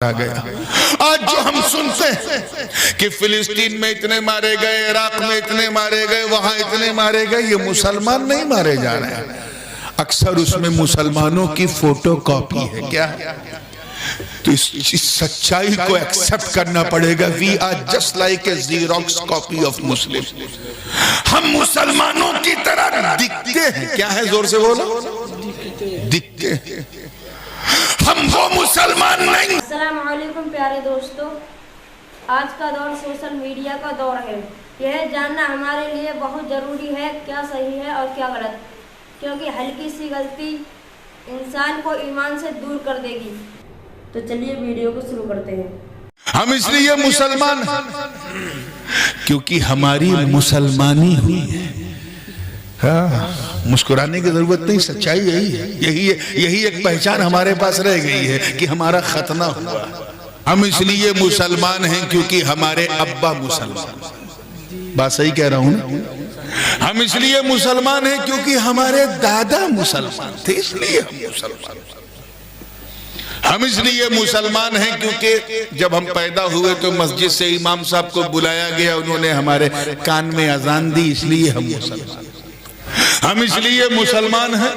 گیا۔ آج جو ہم سنتے ہیں کہ فلسطین میں اتنے مارے گئے، عراق میں اتنے مارے گئے، وہاں اتنے مارے گئے، یہ مسلمان نہیں مارے جا رہے ہیں، اکثر اس میں مسلمانوں کی فوٹو کاپی ہے۔ کیا؟ تو اس سچائی کو ایکسپٹ کرنا پڑے گا۔ We are just like a Xerox copy of Muslim۔ ہم مسلمانوں کی طرح دکھتے ہیں۔ کیا ہے؟ زور سے بولو۔ دکھتے ہیں، ہم وہ مسلمان نہیں۔ السلام علیکم پیارے دوستو، آج کا دور سوشل میڈیا کا دور ہے۔ یہ جاننا ہمارے لیے بہت ضروری ہے کیا صحیح ہے اور کیا غلط، کیونکہ ہلکی سی غلطی انسان کو ایمان سے دور کر دے گی۔ تو چلیے ویڈیو کو شروع کرتے ہیں۔ ہم اس لیے مسلمان ہیں کیونکہ ہماری مسلمانی ہوئی ہے۔ مسکرانے کی ضرورت نہیں، سچائی یہی ہے، یہی ایک پہچان ہمارے پاس رہ گئی ہے کہ ہمارا ختنہ ہوا۔ ہم اس لیے مسلمان ہیں کیونکہ ہمارے ابا مسلمان، بات صحیح کہہ رہا ہوں نا؟ ہم اس لیے مسلمان ہیں کیونکہ ہمارے دادا مسلمان تھے، اس لیے ہم مسلمان ہیں۔ ہم اس لیے مسلمان ہیں کیونکہ جب ہم پیدا ہوئے تو مسجد سے امام صاحب کو بلایا گیا، انہوں نے ہمارے کان میں اذان دی، اس لیے ہم مسلمان ہیں۔ ہم اس لیے مسلمان ہیں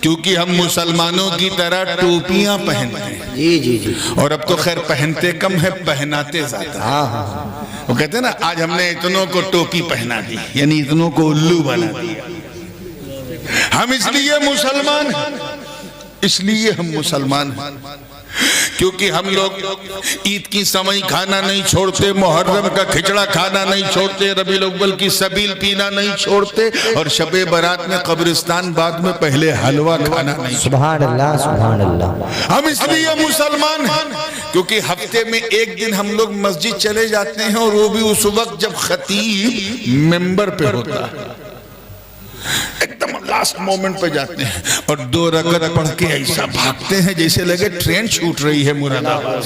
کیونکہ ہم مسلمانوں کی طرح ٹوپیاں پہنتے ہیں۔ جی اور اب تو خیر پہنتے کم ہے، پہناتے زیادہ۔ وہ کہتے ہیں نا آج ہم نے اتنوں کو ٹوپی پہنا دی، یعنی اتنوں کو الو بنا دیا۔ ہم اس لیے مسلمان ہیں، اس لیے ہم مسلمان ہیں کیونکہ ہم لوگ عید کی سمئی کھانا نہیں چھوڑتے، محرم کا کھچڑا کھانا نہیں چھوڑتے، ربیع الاول کی سبیل پینا نہیں چھوڑتے، اور شب برات میں قبرستان بعد میں پہلے حلوہ کھانا نہیں چھوڑتے۔ سبحان اللہ سبحان اللہ۔ ہم اس لیے مسلمان ہیں کیونکہ ہفتے میں ایک دن ہم لوگ مسجد چلے جاتے ہیں، اور وہ بھی اس وقت جب خطیب ممبر پہ ہوتا ہے، ایک دم لاسٹ مومنٹ پہ جاتے ہیں اور 2 رکعت پڑھ کے ایسا بھاگتے ہیں جیسے لگے ٹرین چھوٹ رہی ہے مراد آباد۔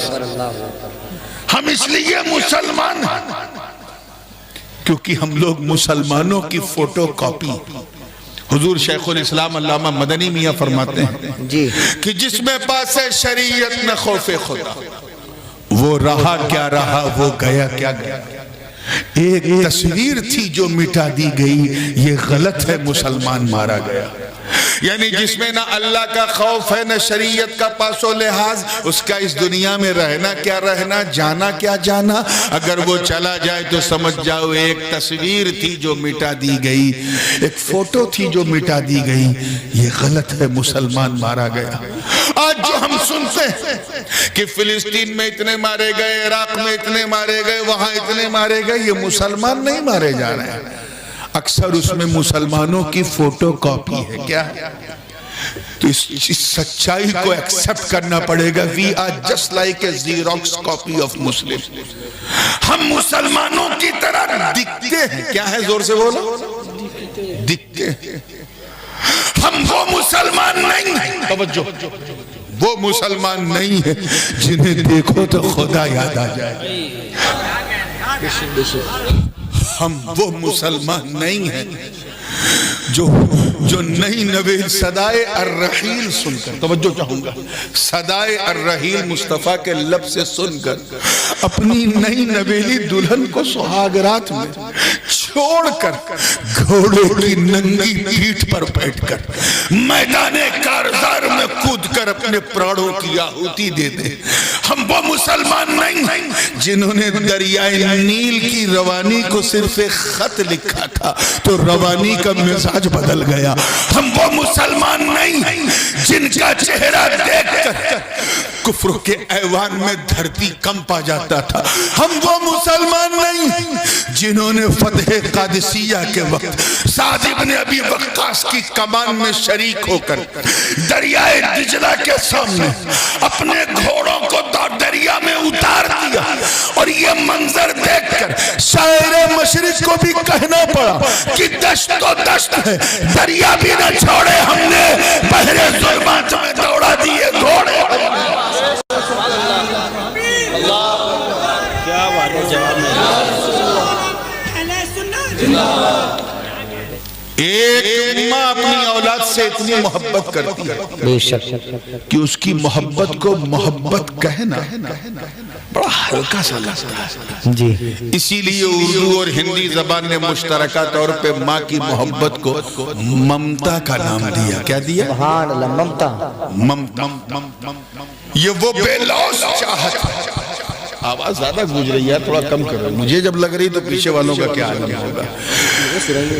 ہم اس لیے مسلمان ہیں کیونکہ ہم لوگ مسلمانوں کی فوٹو کاپی۔ حضور شیخ الاسلام علامہ مدنی میاں فرماتے ہیں کہ جس میں پاس ہے شریعت نہ خوف خدا، وہ رہا کیا رہا، وہ گیا کیا گیا۔ ایک تصویر تھی جو مٹا دی گئی، یہ غلط ہے، مسلمان مارا گیا۔ یعنی جس میں نہ اللہ کا خوف ہے نہ شریعت کا پاس و لحاظ، اس کا اس دنیا میں رہنا کیا رہنا، جانا کیا جانا۔ اگر وہ چلا جائے تو سمجھ جاؤ ایک تصویر تھی جو مٹا دی گئی، ایک فوٹو تھی جو مٹا دی گئی، یہ غلط ہے، مسلمان مارا گیا۔ آج جو ہم سنتے ہیں کہ فلسطین میں اتنے مارے گئے، عراق میں اتنے مارے گئے، وہاں اتنے مارے گئے، یہ مسلمان نہیں مارے جا رہے ہیں، اکثر اس میں مسلمانوں کی فوٹو کاپی ہے۔ کیا؟ تو اس سچائی کو ایکسپٹ کرنا پڑے گا۔ We are just like a Xerox copy of Muslim۔ ہم مسلمانوں کی طرح دکھتے ہیں۔ کیا ہے؟ زور سے بولو۔ دکھتے ہیں، ہم وہ مسلمان نہیں ہیں۔ توجہ، وہ مسلمان نہیں ہیں جنہیں دیکھو تو خدا یاد آ جائے۔ ہم وہ مسلمان نہیں ہیں جو نئی نویل صدائے الرحیل سن کر، توجہ چاہوں گا، صدائے الرحیل مصطفیٰ کے لب سے سن کر اپنی نئی نویلی دلہن کو سہاگ رات میں چھوڑ کر گھوڑے کی ننگی پیٹھ پر بیٹھ کر میدان کارزار میں کود کر اپنے پراڑوں کی آہوتی دے دے۔ ہم وہ مسلمان نہیں ہیں جنہوں نے دریائے نیل کی روانی کو صرف ایک خط لکھا تھا تو روانی کا مزاج بدل گیا۔ ہم وہ مسلمان نہیں ہیں جن کا چہرہ دیکھ کر کفر کے ایوان میں دھرتی کمپا جاتا تھا۔ ہم وہ مسلمان نہیں ہیں جنہوں نے فتح قادسیہ کے وقت سعد ابن ابی وقاص کی کمان میں شریک ہو کر دریائے دجلہ کے سامنے اپنے گھوڑوں کو دریا میں اتار دیا، اور یہ منظر دیکھ کر شاعر مشرق کو بھی کہنا پڑا کہ دشت تو دشت ہے، دریا بھی نہ چھوڑے، ہم نے بحر ظلمات میں دوڑا دیے گھوڑے۔ کیا بات ہے جواب میں۔ ایک ماں اپنی اولاد سے اتنی محبت کرتی ہے بے شک کہ اس کی محبت کو محبت کہنا بڑا ہلکا سا لگتا ہے. جی اسی لیے اردو اور ہندی زبان نے مشترکہ طور پہ ماں کی محبت کو ممتا کا نام دیا. کیا دیا؟ سبحان اللہ. ممتا. ممتا. یہ وہ بے لوث چاہت ہے. آواز زیادہ گونج رہی ہے, تھوڑا کم کرو. مجھے جب لگ رہی تو پیچھے والوں کا کیا عالم ہوگا.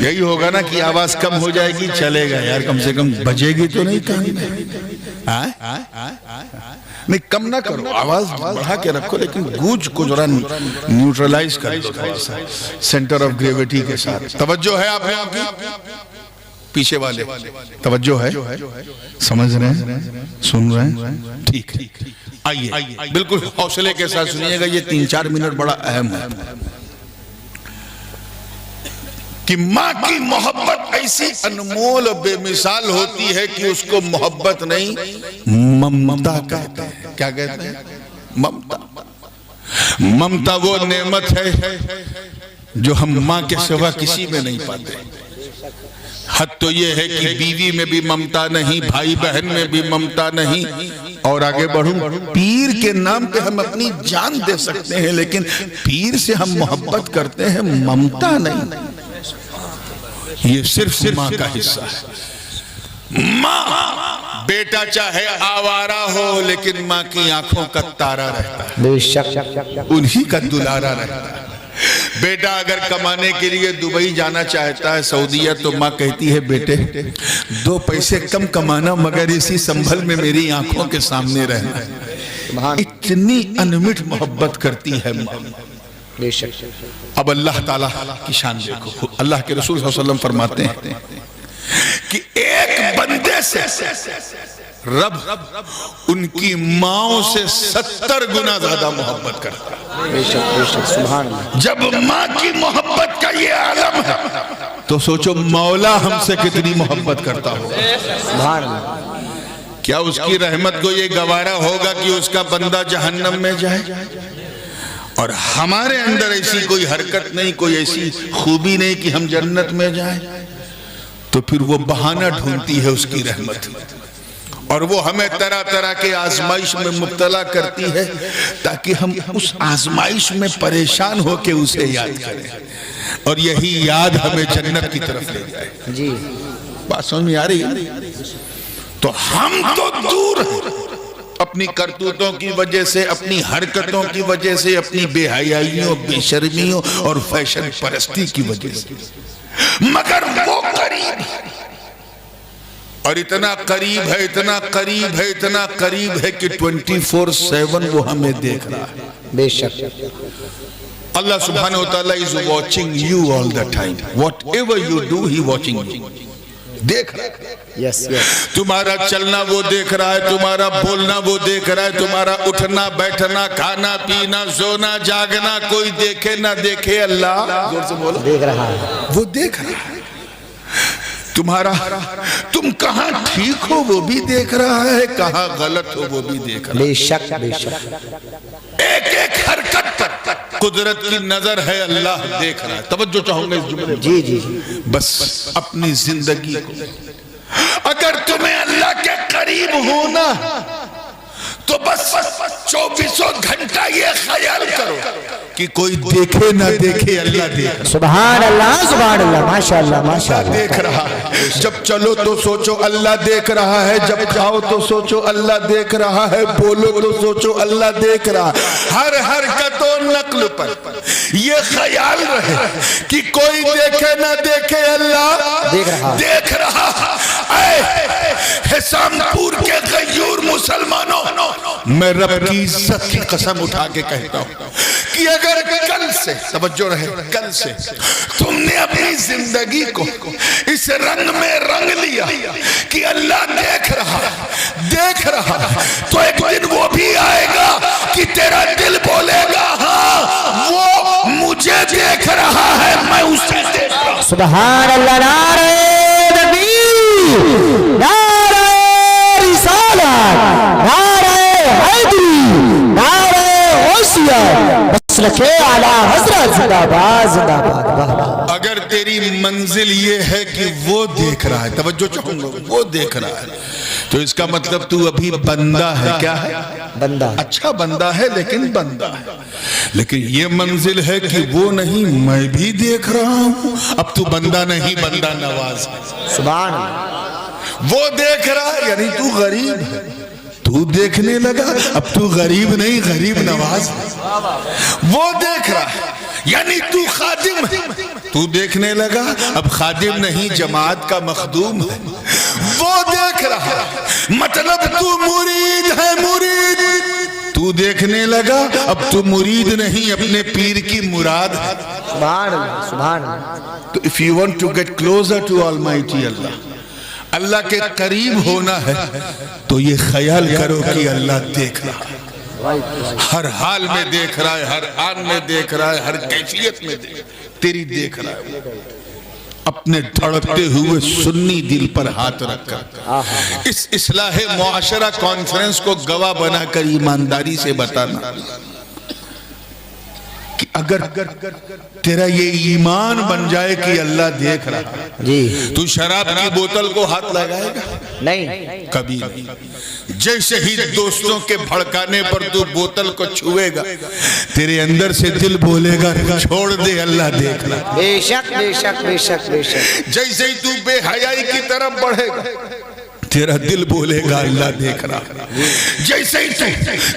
یہی ہوگا نا کہ آواز کم ہو جائے گی, چلے گا یار, کم سے کم بجے گی تو نہیں کام میں. نہیں کم نہ کرو, آواز بڑھا کے رکھو, لیکن گونج کو ذرا نیوٹرلائز کر دو تھوڑا سا سینٹر آف گریویٹی کے ساتھ. توجہ ہے آپ لوگوں کی؟ پیچھے والے توجہ ہے؟ سمجھ رہے ہیں, سن رہے ہیں؟ ٹھیک ہے, آئیے بالکل حوصلے کے ساتھ سنیے گا. یہ 3-4 منٹ بڑا اہم ہے کہ ماں کی محبت ایسی انمول و بے مثال ہوتی ہے کہ اس کو محبت نہیں ممتا کہتے ہیں. کیا کہتے ہیں؟ ممتا. ممتا وہ نعمت ہے جو ہم ماں کے سوا کسی میں نہیں پاتے. حد تو یہ ہے کہ بیوی میں بھی ممتا نہیں, بھائی بہن میں بھی ممتا نہیں, اور آگے بڑھوں, پیر کے نام پہ ہم اپنی جان دے سکتے ہیں لیکن پیر سے ہم محبت کرتے ہیں, ممتا نہیں. یہ صرف ماں کا حصہ ہے. ماں بیٹا چاہے آوارہ ہو لیکن ماں کی آنکھوں کا تارا رہتا ہے, بے شک انہی کا دلارا رہتا ہے. بیٹا اگر کمانے کے لیے دبئی جانا چاہتا ہے, سعودیہ, تو ماں کہتی ہے بیٹے 2 پیسے کم کمانا مگر اسی سنبھل میں میری آنکھوں کے سامنے رہنا. اتنی انمٹ محبت کرتی ہے ماں. بے شک. اب اللہ تعالیٰ کی شان دیکھو. اللہ کے رسول صلی اللہ علیہ وسلم فرماتے ہیں کہ ایک بندے سے رب ان کی ماں سے 70 گنا زیادہ محبت کرتا ہے. بے شک بے شک. سبحان اللہ. جب ماں کی محبت کا یہ عالم ہے تو سوچو مولا ہم سے کتنی محبت کرتا ہوگا. سبحان اللہ. کیا اس کی رحمت کو یہ گوارا ہوگا کہ اس کا بندہ جہنم میں جائے؟ اور ہمارے اندر ایسی کوئی حرکت نہیں, کوئی ایسی خوبی نہیں کہ ہم جنت میں جائیں, تو پھر وہ بہانہ ڈھونڈتی ہے اس کی رحمت, اور وہ ہمیں طرح طرح کے آزمائش میں مبتلا کرتی ہے تاکہ ہم اس آزمائش میں پریشان ہو کے اسے یاد کریں, اور یہی یاد ہمیں جنت کی طرف لے جائے. جی بات سمجھ میں آ رہی ہے؟ تو ہم تو دور ہیں اپنی کرتوتوں کی وجہ سے, اپنی حرکتوں کی وجہ سے, اپنی بے حیائیوں, بے شرمیوں اور فیشن پرستی کی وجہ سے, مگر وہ قریب ہے, اور اتنا قریب ہے, اتنا قریب ہے, اتنا قریب ہے کہ 24/7 وہ ہمیں دیکھ رہا ہے. بے شک. اللہ سبحانہ وتعالی is watching you all the time. Whatever you do, he watching you. دیکھ رہا ہے. یس یس. تمہارا چلنا وہ دیکھ رہا ہے, تمہارا بولنا وہ دیکھ رہا ہے, تمہارا اٹھنا بیٹھنا, کھانا پینا, سونا جاگنا, کوئی دیکھے نہ دیکھے اللہ دیکھ رہا ہے. وہ دیکھ رہا ہے. تمہارا تم کہاں ٹھیک ہو وہ بھی دیکھ رہا ہے, کہاں غلط ہو وہ بھی دیکھ رہا ہے. بے شک بے شک. ایک ایک حرکت پر قدرت کی نظر ہے, اللہ دیکھ رہا ہے. توجہ چاہوں گا اس جملے. جی جی. بس اپنی زندگی کو اگر تمہیں اللہ کے قریب ہونا تو بس 24 گھنٹہ یہ خیال کرو کہ کوئی دیکھے نہ دیکھے اللہ دیکھ. سبحان اللہ سبحان اللہ. ماشاءاللہ ماشاءاللہ. دیکھ رہا ہے. جب چلو تو سوچو اللہ دیکھ رہا ہے, جب کھاؤ تو سوچو اللہ دیکھ رہا ہے, بولو تو سوچو اللہ دیکھ رہا ہے. ہر حرکت و نقل پر یہ خیال رہے کہ کوئی دیکھے نہ دیکھے اللہ دیکھ رہا ہے. اے حسام پور کے غیور مسلمانوں, میں رب کی عزت کی قسم اٹھا کے کہتا ہوں کہ اگر کل سے, توجہ رہے, کل سے تم نے اپنی زندگی کو اس رنگ میں رنگ لیا کہ اللہ دیکھ رہا, تو ایک دن وہ بھی آئے گا کہ تیرا دل بولے گا ہاں وہ مجھے دیکھ رہا ہے, میں اسے دیکھ رہا ہوں. سبحان اللہ. نعرہ تکبیر, نعرہ رسالت, نعرہ حیدری, نعرہ غوثیہ. بس مسلک اعلی حضرت زندہ باد زندہ باد واہ واہ اگر تیری منزل یہ ہے کہ وہ دیکھ رہا ہے، توجہ چاہوں گا، وہ دیکھ رہا ہے، تو اس کا مطلب تو ابھی بندہ ہے. کیا ہے؟ بندہ. اچھا بندہ ہے لیکن بندہ ہے. لیکن یہ منزل ہے کہ وہ نہیں، میں بھی دیکھ رہا ہوں. اب تو بندہ نہیں، بندہ نواز ہے. سبحان اللہ. وہ دیکھ رہا ہے یعنی تو غریب ہے، تو دیکھنے لگا، اب تو غریب نہیں، غریب نواز ہے. وہ دیکھ رہا ہے یعنی تو خادم ہے، تو دیکھنے لگا، اب خادم نہیں، جماعت کا مخدوم ہے. وہ دیکھ رہا ہے مطلب تو مرید ہے، مرید. تو دیکھنے لگا، اب تو مرید نہیں، اپنے پیر کی مراد ہے. سبحان اللہ سبحان اللہ. تو if you want to get closer to Almighty Allah، اللہ کے قریب ہونا ہے تو یہ خیال کرو کہ اللہ دیکھ رہا ہے، ہر حال میں دیکھ رہا ہے، ہر آن میں دیکھ رہا ہے، ہر کیفیت میں تیری دیکھ رہا ہے. اپنے دھڑکتے ہوئے سنی دل پر ہاتھ رکھ کر اس اصلاح معاشرہ کانفرنس کو گواہ بنا کر ایمانداری سے بتانا کہ اگر تیرا یہ ایمان بن جائے کہ اللہ دیکھ رہا ہے، جی تو شراب کی بوتل کو ہاتھ لگائے گا؟ نہیں کبھی نہیں. جیسے ہی دوستوں کے بھڑکانے پر تو بوتل کو چھوئے گا، تیرے اندر سے دل بولے گا چھوڑ دے، اللہ دیکھ رہا. بے شک بے شک بے شک بے شک. جیسے ہی تو بے حیائی کی طرف بڑھے گا، تیرا دل بولے گا اللہ دیکھ رہا. جیسے ہی تو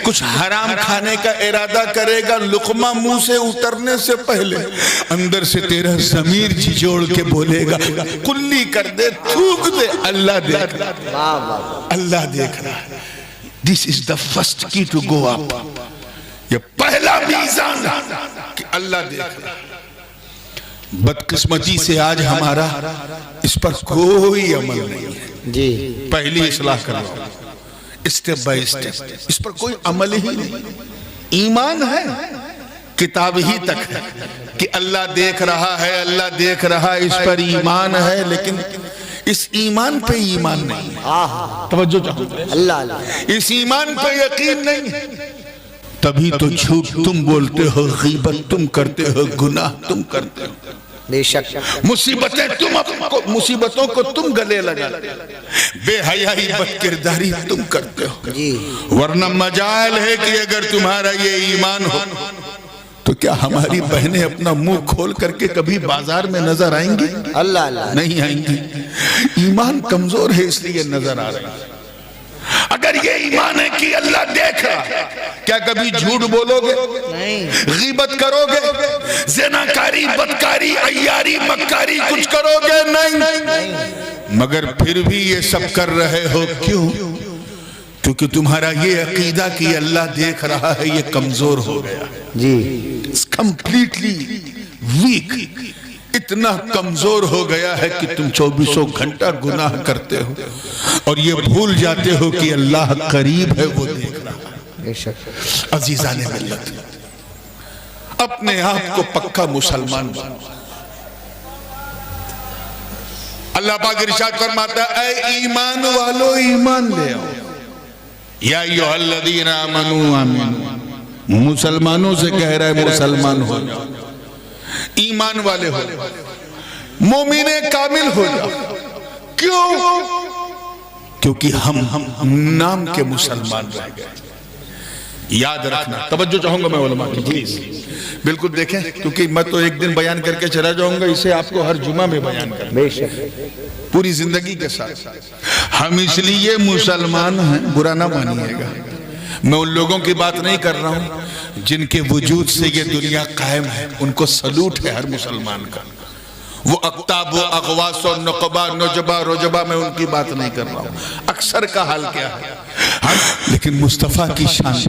کچھ حرام کھانے کا ارادہ کرے گا، لقمہ منہ سے اترنے سے پہلے اندر سے تیرا ضمیر جھجوڑ کے بولے گا کلی کر دے، تھوک دے، اللہ دیکھ رہا. اللہ دیکھ رہا. This is the first key to go up. یہ پہلا میزان کہ اللہ دیکھ رہا. بدقسمتی سے آج ہمارا اس پر کوئی عمل نہیں ہے. جی پہلی اصلاح کر رہا ہوں اسٹیپ بائی اسٹیپ، اس پر کوئی عمل ہی نہیں. ایمان ہے، کتاب ہی تک ہے کہ اللہ دیکھ رہا ہے، اللہ دیکھ رہا ہے، اس پر ایمان ہے، لیکن اس ایمان پہ ایمان نہیں ہے. توجہ چاہوں اللہ اللہ. اس ایمان پہ یقین نہیں ہے. تبھی تو جھوٹ تم بولتے ہو، غیبت تم کرتے ہو، گناہ تم کرتے ہو، بے شک مصیبتوں کو تم گلے لگاتے ہو، بے حیائی بد کرداری تم کرتے ہو. جی ورنہ مجال ہے کہ اگر تمہارا یہ ایمان ہو تو کیا ہماری بہنیں اپنا منہ کھول کر کے کبھی بازار میں نظر آئیں گی؟ اللہ اللہ. نہیں آئیں گی. ایمان کمزور ہے اس لیے نظر آ رہا ہے. اگر یہ ایمان ہے کہ اللہ دیکھ رہا، کیا کبھی جھوٹ بولو گے؟ نہیں. غیبت کرو گے؟ زناکاری، بدکاری، عیاری، مکاری کچھ کرو گے؟ نہیں. مگر پھر بھی یہ سب کر رہے ہو کیوں؟ کیونکہ تمہارا یہ عقیدہ کہ اللہ دیکھ رہا ہے یہ کمزور ہو گیا. جی کمپلیٹلی ویک. اتنا کمزور ہو گیا ہے کہ تم 24 گھنٹہ گناہ کرتے ہو اور یہ بھول جاتے ہو کہ اللہ قریب ہے، وہ دیکھ رہا ہے. بے شک. عزیزان ملت، اپنے آپ کو پکا مسلمان بنو. اللہ پاک ارشاد فرماتا ہے اے ایمان والو ایمان لے آؤ. یا ایھا الذین آمنوا آمنوا. مسلمانوں سے کہہ رہا ہے مسلمان ہو جاؤ، ایمان والے ہو، مومن کامل ہو جاؤ. کیوں؟ کیونکہ ہم نام کے مسلمان رہ گئے. یاد رکھنا. توجہ چاہوں گا میں علماء کی پلیز بالکل دیکھیں، کیونکہ میں تو ایک دن بیان کر کے چلا جاؤں گا، اسے آپ کو ہر جمعہ میں بیان کرنا بے شک. پوری زندگی کے ساتھ. ہم اس لیے مسلمان ہیں، برا نہ مانیے گا. میں ان لوگوں کی بات نہیں کر رہا ہوں جن کے وجود سے یہ دنیا قائم ہے، ان کو سلوٹ ہے ہر مسلمان کا. وہ اقتاب و اغواس و نقبہ نجبہ رجبہ، میں ان کی بات نہیں کر رہا ہوں. اکثر کا حال کیا ہے، لیکن مصطفیٰ کی شان،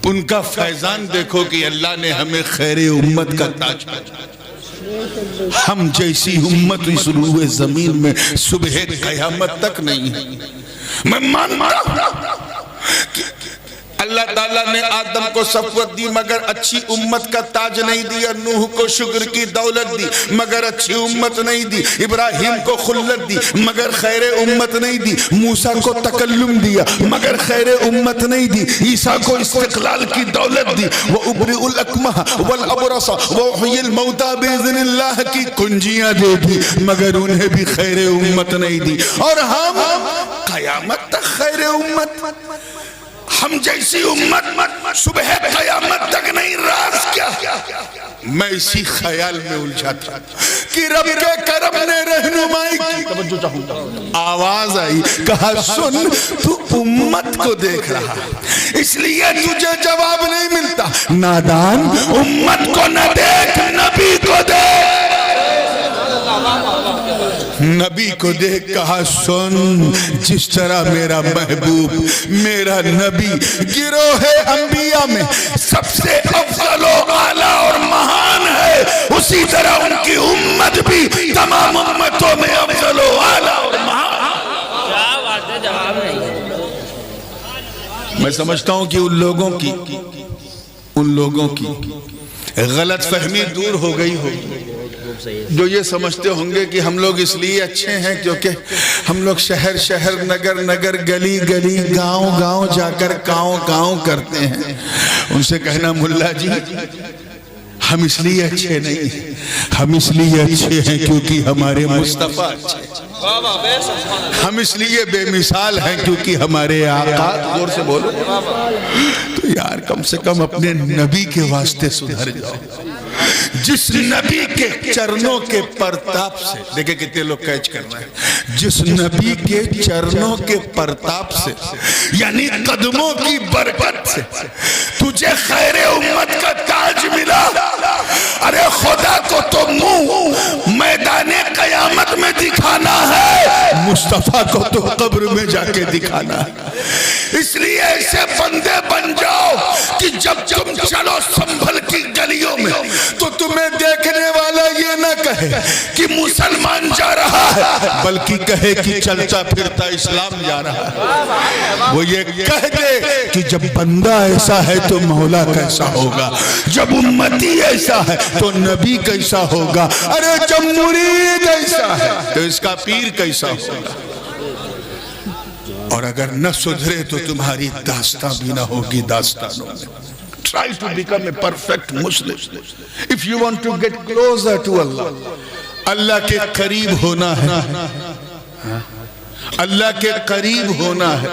ان کا فیضان دیکھو کہ اللہ نے ہمیں خیر امت کا تاج پہنایا. ہم جیسی امت اس روئے زمین میں صبح قیامت تک نہیں ہے. میں مانتا ہوں کہ اللہ تعالیٰ نے آدم کو صفوت دی مگر اچھی امت کا تاج نہیں دیا، نوح کو شکر کی دولت دی مگر اچھی امت نہیں دی، ابراہیم کو خلت دی مگر خیر امت نہیں دی، موسیٰ کو تکلم دیا مگر خیر امت نہیں دی، عیسیٰ کو استقلال کی دولت دی، وَأُبْرِئُ الْأَكْمَحَ وَالْأَبْرَصَ وَأُحْيِي الْمَوْتَى بِإِذْنِ اللہ کی کنجیاں دے دی مگر انہیں بھی خیر امت نہیں دی، اور ہم قیامت تک خیر امت، ہم جیسی امت صبح قیامت تک نہیں، راز کیا؟ میں اسی خیال میں الجھا تھا کہ رب کے کرم نے رہنمائی کی، توجہ چاہوں، آواز آئی، کہا سن تو امت کو دیکھ رہا اس لیے تجھے جواب نہیں ملتا، نادان امت کو نہ دیکھ، نبی کو دیکھ، نبی کو دیکھ، کہا سن جس طرح میرا محبوب میرا نبی گروہ انبیاء میں سب سے افضل و اعلیٰ اور مہان ہے، اسی طرح ان کی امت بھی تمام امتوں میں افضل و اعلیٰ اور مہان ہے۔ کیا بات ہے، جواب نہیں۔ میں سمجھتا ہوں کہ ان لوگوں کی غلط فہمی دور ہو گئی ہوگی جو یہ سمجھتے ہوں گے کہ ہم لوگ اس لیے اچھے ہیں کیونکہ ہم لوگ شہر شہر نگر نگر گلی گلی گاؤں گاؤں جا کر کاؤں کاؤں کرتے ہیں۔ ان سے کہنا ملا جی ہم اس لیے اچھے نہیں، ہم اس لیے اچھے ہیں کیونکہ ہمارے مصطفیٰ اچھے ہیں، ہم اس لیے بے مثال ہیں کیونکہ ہمارے آقا، زور سے بولو تو یار کم سے کم اپنے نبی کے واسطے سدھر جاؤ، جس نبی کے چرنوں کے پرتاپ سے، دیکھیں کتنے لوگ کیچ کرنا ہے، جس نبی کے چرنوں کے پرتاپ سے یعنی قدموں کی برکت سے تجھے خیر امت کا تاج ملا، ارے خدا کو تو منہ میدان قیامت میں دکھانا ہے، مصطفیٰ کو تو قبر میں جا کے دکھانا ہے، اس لیے ایسے بندے بن جاؤ کہ جب تم چلو سنبھل کی گلیوں میں تو تمہیں دیکھنے والا یہ نہ کہے کہ مسلمان جا رہا ہے بلکہ کہے کہ چلتا پھرتا اسلام جا رہا ہے، وہ یہ کہہ دے کہ جب بندہ ایسا ہے تو مولا کیسا ہوگا، جب امتی ایسا ہے تو نبی کیسا ہوگا، ارے جب مرید ایسا ہے تو اس کا پیر کیسا ہوگا، اور اگر نہ سدھرے تو تمہاری داستان بھی نہ ہوگی داستانوں میں۔ Try to become a perfect Muslim. If you want to get closer to Allah, اللہ کے قریب ہونا ہے، اللہ کے قریب ہونا ہے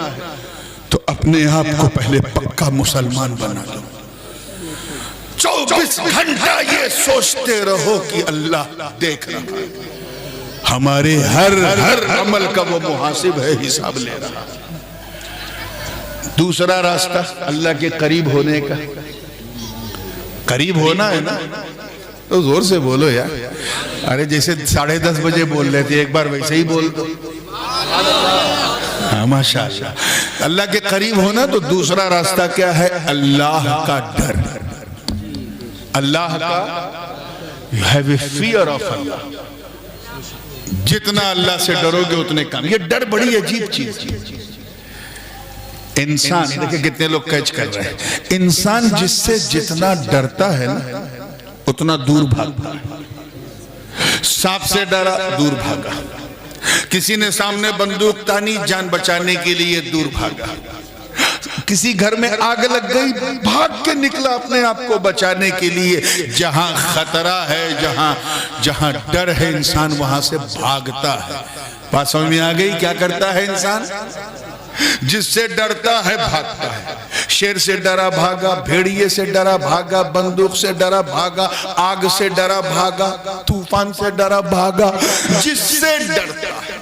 تو اپنے آپ کو پہلے پکا مسلمان بنا لو، 24 گھنٹہ یہ سوچتے رہو کہ اللہ دیکھ رہا ہے، ہمارے ہر عمل کا وہ محاسب ہے، حساب لے رہا ہے۔ دوسرا راستہ اللہ کے قریب ہونے کا، قریب ہونا ہے نا تو زور سے بولو یار، ارے جیسے 10:30 بجے بول رہے تھے ایک بار ویسے ہی بول دو، ماشاءاللہ۔ اللہ کے قریب ہونا تو دوسرا راستہ کیا ہے؟ اللہ کا ڈر، اللہ کا you have a fear of Allah، جتنا اللہ سے ڈرو گے اتنے کام۔ یہ ڈر بڑی عجیب چیز، انسان دیکھیں کتنے لوگ کیچ کر رہے ہیں، انسان جس سے جتنا ڈرتا ہے نا اتنا دور بھاگتا ہے، سانپ سے ڈرا دور بھاگا، کسی نے سامنے بندوق تانی جان بچانے کے لیے دور بھاگا، کسی گھر میں آگ لگ گئی بھاگ کے نکلا اپنے آپ کو بچانے کے لیے، جہاں خطرہ ہے جہاں ڈر ہے انسان وہاں سے بھاگتا ہے۔ بات سمجھ میں آ گئی کیا کرتا ہے انسان؟ جس سے ڈرتا ہے بھاگتا ہے، شیر سے ڈرا بھاگا، بھیڑیے سے ڈرا بھاگا، بندوق سے ڈرا بھاگا، آگ سے ڈرا بھاگا، طوفان سے ڈرا بھاگا، جس سے ڈرتا ہے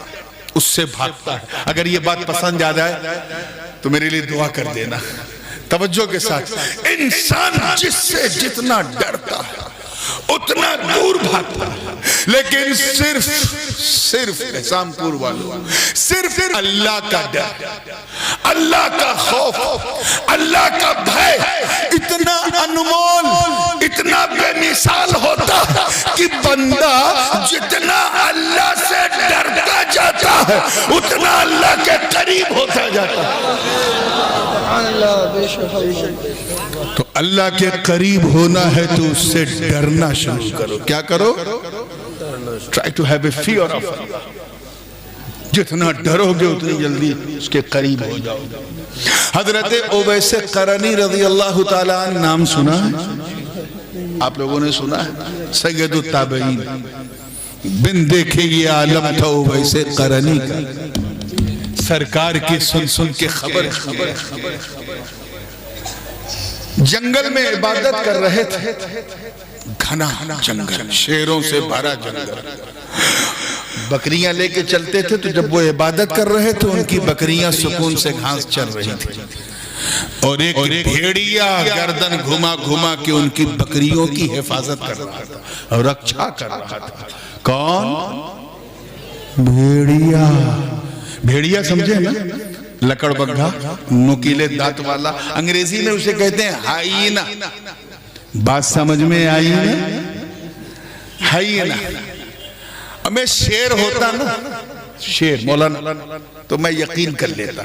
اس سے بھاگتا ہے۔ اگر یہ بات پسند آ جائے تو میرے لیے دعا کر دینا توجہ کے ساتھ۔ انسان جس سے جتنا ڈرتا ہے اتنا دور بھاگتا ہے، لیکن صرف شامپور والوں صرف اللہ کا ڈر، اللہ کا خوف، اللہ کا بھے اتنا انمول، اتنا بے مثال ہوتا کہ بندہ جتنا اللہ سے ڈرتا جاتا ہے اتنا اللہ کے قریب ہوتا جاتا ہے۔ تو اللہ کے قریب ہونا ہے تو اس سے ڈرنا شروع کرو۔ کیا کرو؟ Try to have a fear of Allah۔ جتنا ڈرو گے اتنی جلدی اس کے قریب ہو جاؤ گے۔ حضرت اویس قرنی رضی اللہ تعالیٰ عنہ نام سنا ہے؟ آپ لوگوں نے سنا ہے؟ سید التابعین، بن دیکھے یہ عالم تھا اویس قرنی کا، سرکار کی سن سن کے خبر جنگل میں عبادت کر رہے تھے، گھنا جنگل، شیروں سے بھرا جنگل، بکریاں لے کے چلتے تھے، تو جب وہ عبادت کر رہے تو ان کی بکریاں سکون سے گھاس چر رہی تھی، اور ایک بھیڑیا گردن گھما گھما کے ان کی بکریوں کی حفاظت کر رہا تھا اور رکشا کر رہا تھا۔ کون؟ بھیڑیا۔ بھیڑیا سمجھے نا؟ لکڑ بگھا، نوکیلے دانت والا، انگریزی میں اسے کہتے ہیں ہائینا۔ بات سمجھ میں آئی نا؟ ہائینا۔ ہمیں شیر ہوتا نا، شیر مولانا، تو میں یقین کر لیتا،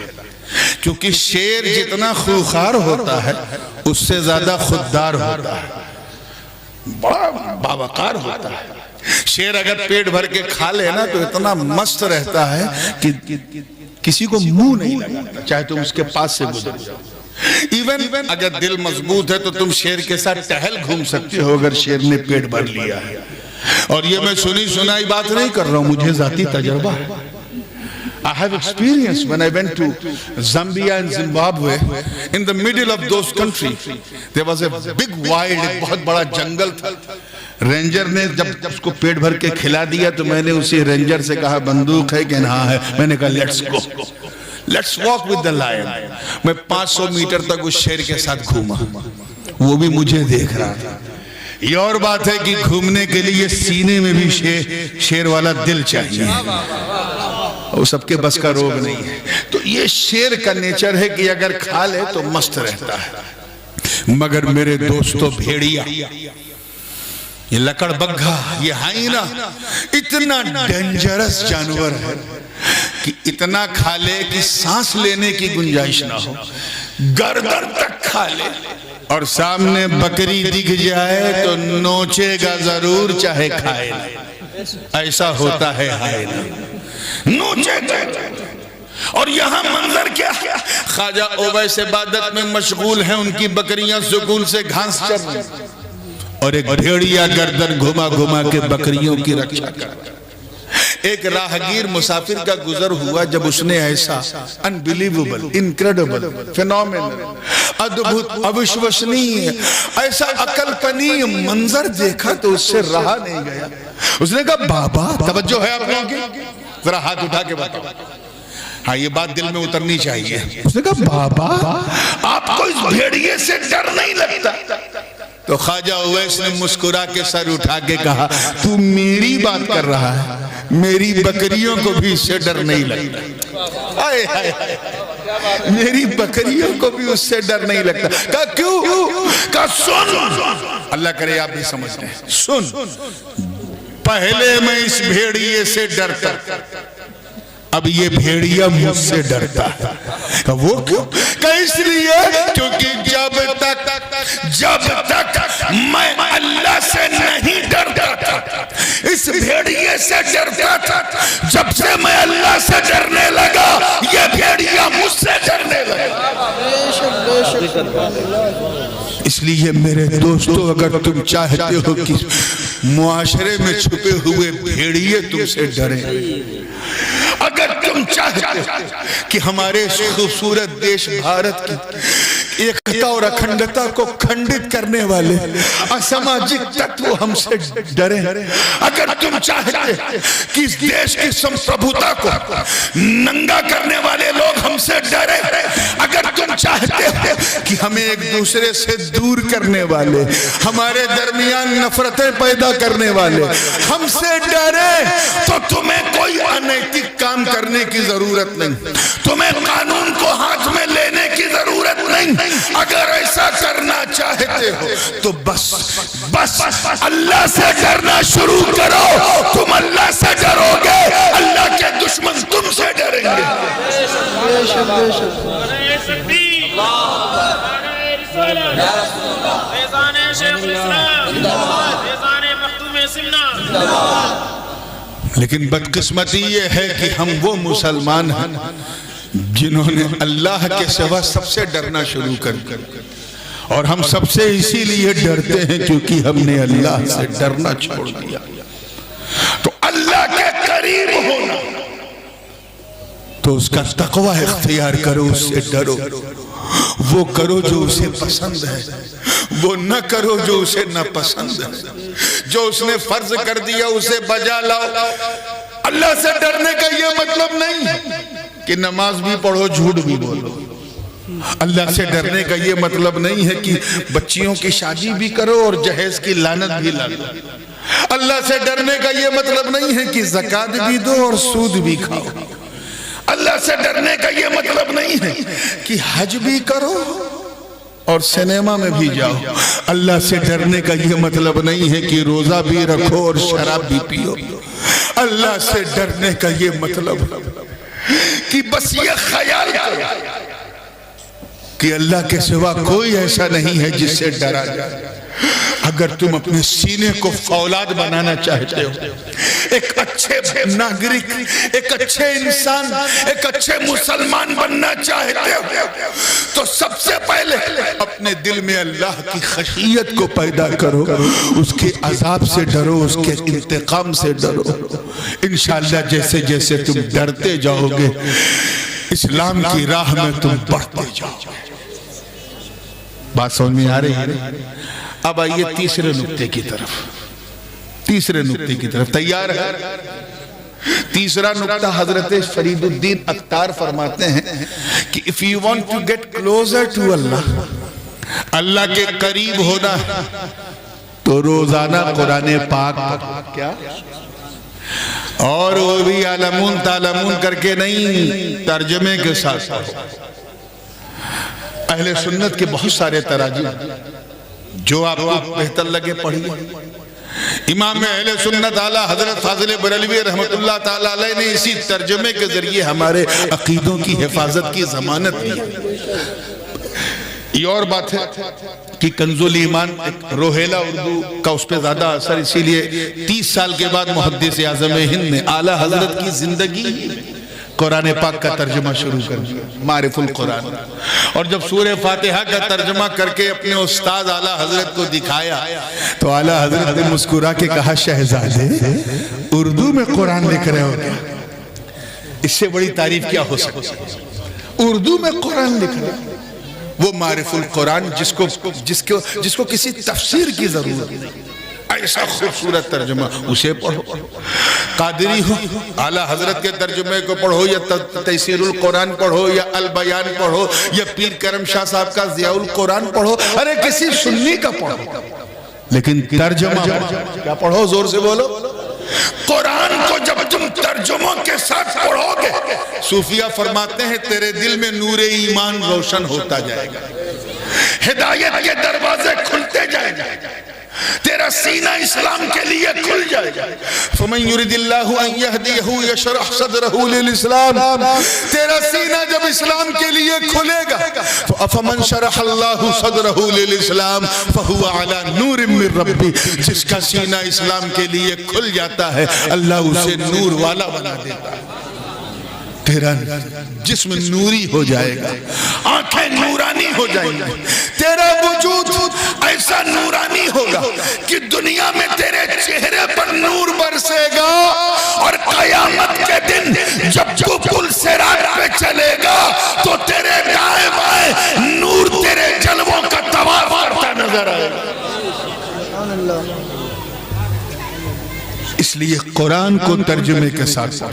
کیونکہ شیر جتنا خوخار ہوتا ہے اس سے زیادہ خوددار ہوتا ہے، بڑا باوقار ہوتا ہے۔ شیر اگر پیٹ بھر کے کھا لے نا تو اتنا مست رہتا ہے کہ کسی کو منہ نہیں لگاتا، چاہے تم اس کے پاس سے گزر جاؤ۔ ایون اگر دل مضبوط ہے تو تم شیر کے ساتھ ٹہل گھوم سکتے ہو اگر شیر نے پیٹ بھر لیا ہے۔ اور یہ میں سنی سنائی بات نہیں کر رہا ہوں، مجھے ذاتی تجربہ ہے۔ I have experienced when I went to Zambia and Zimbabwe, in the middle of those countries, there was a big wild, ایک بہت بڑا جنگل تھا۔ رینجر نے جب اس کو پیٹ بھر کے کھلا دیا تو میں نے اسی رینجر سے کہا بندوق ہے کہ ہاں ہے؟ میں نے کہا let's go, let's walk with the line. میں 500 میٹر تک اس شیر کے ساتھ گھوما، وہ بھی مجھے دیکھ رہا تھا۔ یہ اور بات ہے کہ گھومنے کے لیے سینے میں بھی شیر والا دل چاہیے، وہ سب کے بس کا روگ نہیں ہے۔ تو یہ شیر کا نیچر ہے کہ اگر کھا لے تو مست رہتا ہے، مگر میرے دوستو بھیڑیا، یہ لکڑ بگھا، یہ ہائینا اتنا ڈینجرس جانور ہے کہ اتنا کھا لے کہ سانس لینے کی گنجائش نہ ہو، گردن تک کھا لے، اور سامنے بکری دکھ جائے تو نوچے گا ضرور چاہے کھائے نہ۔ ایسا ہوتا ہے ہائینا، نوچے گا۔ اور یہاں منظر کیا ہے؟ خواجہ اویس عبادت میں مشغول ہیں، ان کی بکریاں سکون سے گھاس چر رہی ہیں، اور ایک بھیڑیا گردن گھما گھما کے بکریوں کی رکشا کر رہا ہے۔ ایک راہگیر مسافر کا گزر ہوا، جب اس نے ایسا unbelievable, incredible, phenomenal, ادبھت، اوشوشنی، ایسا عقل پنی منظر دیکھا تو اس سے رہا نہیں گیا۔ اس نے کہا بابا، توجہ ہے آپ لوگوں کی؟ ذرا ہاتھ اٹھا کے بتاؤ، ہاں یہ بات دل میں اترنی چاہیے۔ اس نے کہا بابا، آپ کو اس بھیڑیے سے ڈر نہیں لگتا؟ تو خواجہ اویس نے مسکرا کے سر اٹھا کے کہا تو میری بات کر رہا ہے، میری بکریوں کو بھی اس سے ڈر نہیں لگتا۔ آئے آئے میری بکریوں کو بھی اس سے ڈر نہیں لگتا۔ کہا کیوں؟ کہا سن، اللہ کرے آپ بھی سمجھتے ہیں، سن، پہلے میں اس بھیڑیے سے ڈرتا، اب یہ بھیڑیا مجھ سے ڈرتا ہے۔ وہ کیوں؟ کہ اس لیے کیونکہ جب تک میں اللہ سے نہیں ڈرتا تھا، اس بھیڑیے سے ڈرتا تھا، جب سے میں اللہ سے ڈرنے لگا یہ بھیڑیا مجھ سے ڈرنے لگا۔ اس لیے میرے دوستو، اگر تم چاہتے ہو کہ معاشرے میں چھپے ہوئے بھیڑیے تم سے ڈریں، اگر تم چاہتے ہو کہ ہمارے خوبصورت دیش بھارت کی ایکتا اور اکھنڈتا کو کھنڈت کرنے والے اساماجک تتو ہم سے ڈریں، اگر تم چاہتے کہ اس دیش کی سمپربھوتا کو ننگا کرنے والے لوگ ہم سے ڈریں، اگر تم چاہتے ہو کہ ہمیں ایک دوسرے سے دور کرنے والے، ہمارے درمیان نفرتیں پیدا کرنے والے ہم سے ڈریں، تو تمہیں کوئی انیتک کام کرنے کی ضرورت نہیں، تمہیں قانون کو ہاتھ میں لینے کی ضرورت نہیں۔ اگر ایسا کرنا چاہتے ہو تو بس اللہ سے ڈرنا شروع کرو. تم اللہ سے ڈرو گے اللہ کے دشمن تم سے ڈریں گے. لیکن بدقسمتی یہ ہے کہ ہم وہ مسلمان ہیں جنہوں نے اللہ کے سوا سب سے ڈرنا شروع کر اور ہم سب سے اسی لیے ڈرتے ہیں کیونکہ ہم نے اللہ سے ڈرنا چھوڑ دیا. تو اللہ کے قریب ہونا تو اس کا تقوی اختیار کرو, اس سے ڈرو. وہ کرو جو اسے پسند ہے, وہ نہ کرو جو اسے ناپسند ہے. جو اس نے فرض کر دیا اسے بجا لاؤ. اللہ سے ڈرنے کا یہ مطلب نہیں ہے کہ نماز بھی پڑھو جھوٹ بھی بولو. اللہ سے ڈرنے کا یہ مطلب نہیں ہے کہ بچیوں کی شادی بھی کرو اور جہیز کی لعنت بھی لگاؤ. اللہ سے ڈرنے کا یہ مطلب نہیں ہے کہ زکوٰۃ بھی دو اور سود بھی کھاؤ. اللہ سے ڈرنے کا یہ مطلب نہیں ہے کہ حج بھی کرو اور سینما میں بھی جاؤ. اللہ سے ڈرنے کا یہ مطلب نہیں ہے کہ روزہ بھی رکھو اور شراب بھی پیو. اللہ سے ڈرنے کا یہ مطلب کہ بس یہ خیال کرو کہ اللہ کے سوا کوئی ایسا نہیں ہے جس سے ڈرا جائے. اگر تم اپنے سینے کو فولاد بنانا چاہتے ہو, ایک اچھے ناگرک, ایک اچھے انسان, ایک اچھے مسلمان بننا چاہتے ہو تو سب سے پہلے اپنے دل میں اللہ کی خشیت کو پیدا کرو. اس کے عذاب سے ڈرو, اس کے انتقام سے ڈرو. انشاءاللہ جیسے جیسے تم ڈرتے جاؤ گے اسلام کی راہ میں تم بڑھتے جاؤ گے. بات سمجھ میں آ رہی ہے؟ اب آئیے تیسرے نقطے کی طرف. تیسرے نقطے کی طرف تیار ہے؟ تیسرا نقطہ حضرت فرید الدین عطار فرماتے ہیں کہ if you want to get closer to Allah, اللہ کے قریب ہونا تو روزانہ قرآن پاک کیا اور وہ بھی علمون تعلمون کر کے نہیں, ترجمے کے ساتھ. اہل سنت کے بہت سارے تراجم جو آپ کو بہتر لگے پڑھیے. امام اہل سنت اعلیٰ حضرت فاضل بریلوی رحمت اللہ تعالیٰ علیہ نے اسی ترجمے کے ذریعے ہمارے عقیدوں کی حفاظت کی ضمانت دی. یہ اور بات ہے کہ کنز الایمان روحیلہ اردو کا اس پہ زیادہ اثر, اسی لیے 30 سال کے بعد محدث اعظم ہند نے اعلیٰ حضرت کی زندگی قرآن پاک کا ترجمہ شروع کر دیا, معرف القرآن. اور جب سورہ فاتحہ کا ترجمہ کر کے اپنے استاد اعلیٰ حضرت کو دکھایا تو اعلیٰ حضرت نے مسکرا کے کہا, شہزادے اردو میں قرآن لکھ رہے ہو کیا؟ اس سے بڑی تعریف کیا ہو سکتی ہے؟ اردو میں قرآن لکھ رہے ہیں. وہ معرف القرآن جس کو کسی تفسیر کی ضرورت نہیں, ایسا خوبصورت ترجمہ, اسے پڑھو. قادری ہو اعلیٰ حضرت کے ترجمے کو پڑھو, یا تیسیر القرآن پڑھو, یا البیان پڑھو, یا پیر کرم شاہ صاحب کا ضیاء القرآن پڑھو, ارے کسی سنی کا پڑھو, لیکن ترجمہ کیا پڑھو, زور سے بولو. قرآن کو جب تم ترجموں کے ساتھ پڑھو گے, صوفیہ فرماتے ہیں تیرے دل میں نور ایمان روشن ہوتا جائے گا, ہدایت کے دروازے کھلتے جائیں گے, تیرا سینہ اسلام کے لیے کھل جائے گا. فَمَنْ يُرِدِ اللَّهُ أَنْ يَهْدِيَهُ يَشْرَحْ صَدْرَهُ لِلْإِسْلَامِ, تیرا سینہ جب اسلام کے لیے کھلے گا, فَمَنْ شَرَحَ اللَّهُ صَدْرَهُ لِلْإِسْلَامِ فَهُوَ عَلَى نُورٍ مِّن رَبِّهِ, جس کا سینہ اسلام کے لیے کھل جاتا ہے اللہ اسے نور والا بنا دیتا ہے. تیرا جسم نوری ہو جائے گا, آنکھیں نورانی ہو جائیں گی, تیرا وجود ایسا نورانی ہوگا کہ دنیا میں تیرے چہرے پر نور برسے گا, اور قیامت کے دن جب تو پل صراط پہ چلے گا تو تیرے دائیں بائیں نور تیرے جلووں کا طواف کرتا نظر آئے گا. اس لیے قرآن کو ترجمے کے ساتھ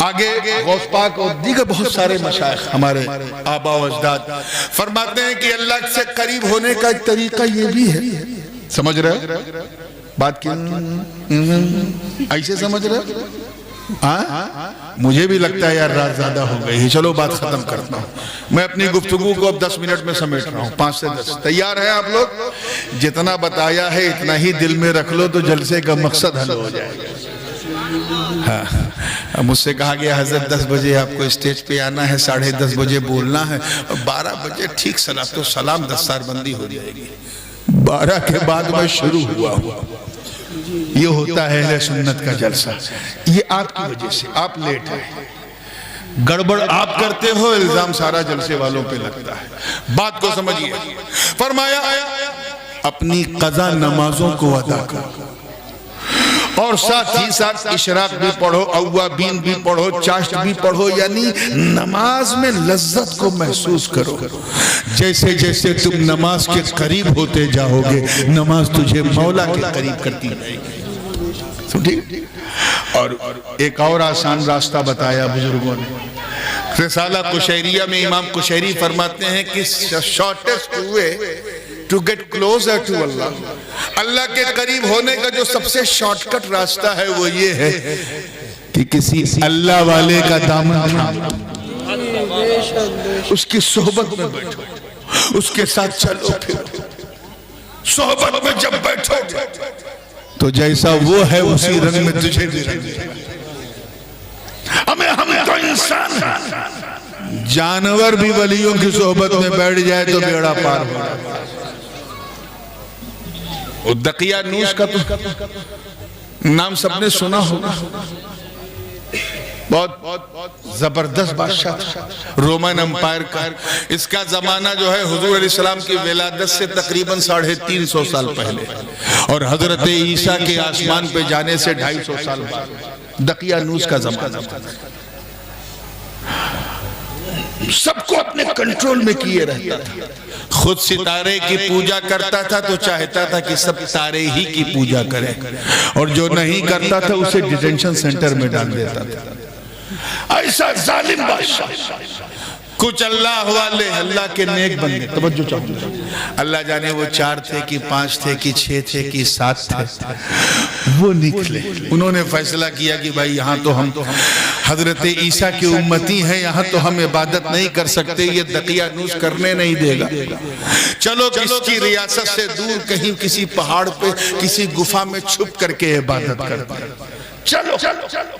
آگے غوث پاک اور دیگر بہت سارے مشائخ ہمارے آبا و اجداد فرماتے ہیں کہ اللہ سے قریب ہونے کا ایک طریقہ یہ بھی ہے. سمجھ رہے بات کی ایسے سمجھ رہے, مجھے بھی لگتا ہے یار رات زیادہ ہو گئی ہے، چلو بات ختم کرتا ہوں۔ میں اپنی گفتگو کو اب 10 منٹ میں سمیٹ رہا ہوں، 5 سے 10۔ تیار ہیں آپ لوگ؟ جتنا بتایا ہے اتنا ہی دل میں رکھ لو تو جلسے کا مقصد حل ہو جائے گا۔ مجھ سے کہا گیا حضرت 10 بجے آپ کو اسٹیج پہ آنا ہے، 10:30 بجے بولنا ہے، اور 12 بجے ٹھیک صلاۃ و سلام دستار بندی ہو جائے گی۔ 12 کے بعد میں شروع ہوا۔ یہ ہوتا ہے اہل سنت کا جلسہ۔ یہ آپ کی وجہ سے، آپ لیٹ ہیں، گڑبڑ آپ کرتے ہو، الزام سارا جلسے والوں پہ لگتا ہے۔ بات کو سمجھیے، فرمایا اپنی قضا نمازوں کو ادا کرو، اور ساتھ ہی ساتھ اشراق بھی پڑھو، اوابین بھی پڑھو، چاشت بھی پڑھو، یعنی نماز میں لذت کو محسوس کرو۔ جیسے جیسے تم نماز کے قریب ہوتے جاؤ گے، نماز تجھے مولا کے قریب کرتی جائے گی۔ سمجھے؟ اور ایک اور آسان راستہ بتایا بزرگوں نے۔ رسالہ قشیریہ میں امام قشیری فرماتے ہیں کہ shortest way to get closer to Allah، اللہ کے قریب ہونے کا جو سب سے شارٹ کٹ راستہ ہے وہ یہ ہے کہ کسی اللہ والے کا دامن تھامو، اس کی صحبت میں بیٹھو، اس کے ساتھ چلو پھرو۔ صحبت میں جب بیٹھو تو جیسا وہ ہے اسی رنگ میں تجھے بھی رنگ ہے۔ ہم تو انسان ہیں، جانور بھی ولیوں کی صحبت میں بیٹھ جائے تو بیڑا پار ہو جائے۔ دقیانوس کا تو نام سب نے سنا ہوگا، بہت زبردست بادشاہ تھا رومن امپائر کا۔ اس کا زمانہ جو ہے حضور علیہ السلام کی ولادت سے تقریباً 350 سال پہلے، اور حضرت عیسیٰ کے آسمان پہ جانے سے 250 سال بعد دقیانوس کا زمانہ تھا۔ سب کو اپنے کنٹرول میں کیے رہتا تھا، خود ستارے کی پوجا کرتا تھا تو چاہتا تھا کہ سب تارے ہی کی پوجا کریں، اور جو نہیں کرتا تھا اسے ڈیٹینشن سینٹر میں ڈال دیتا تھا۔ ایسا ظالم بادشاہ۔ کچھ اللہ والے اللہ کے نیک بندے، توجہ چاہوں، اللہ جانے وہ 4 تھے کہ 5 تھے کہ 6 تھے کہ 7 تھے، وہ نکلے۔ انہوں نے فیصلہ کیا کہ بھائی یہاں تو ہم حضرت عیسیٰ کی امتی ہیں، یہاں تو ہم عبادت نہیں کر سکتے، یہ دقیانوس کرنے نہیں دے گا، چلو اس کی ریاست سے دور کہیں کسی پہاڑ پہ کسی گفا میں چھپ کر کے عبادت کرتے ہیں۔ چلو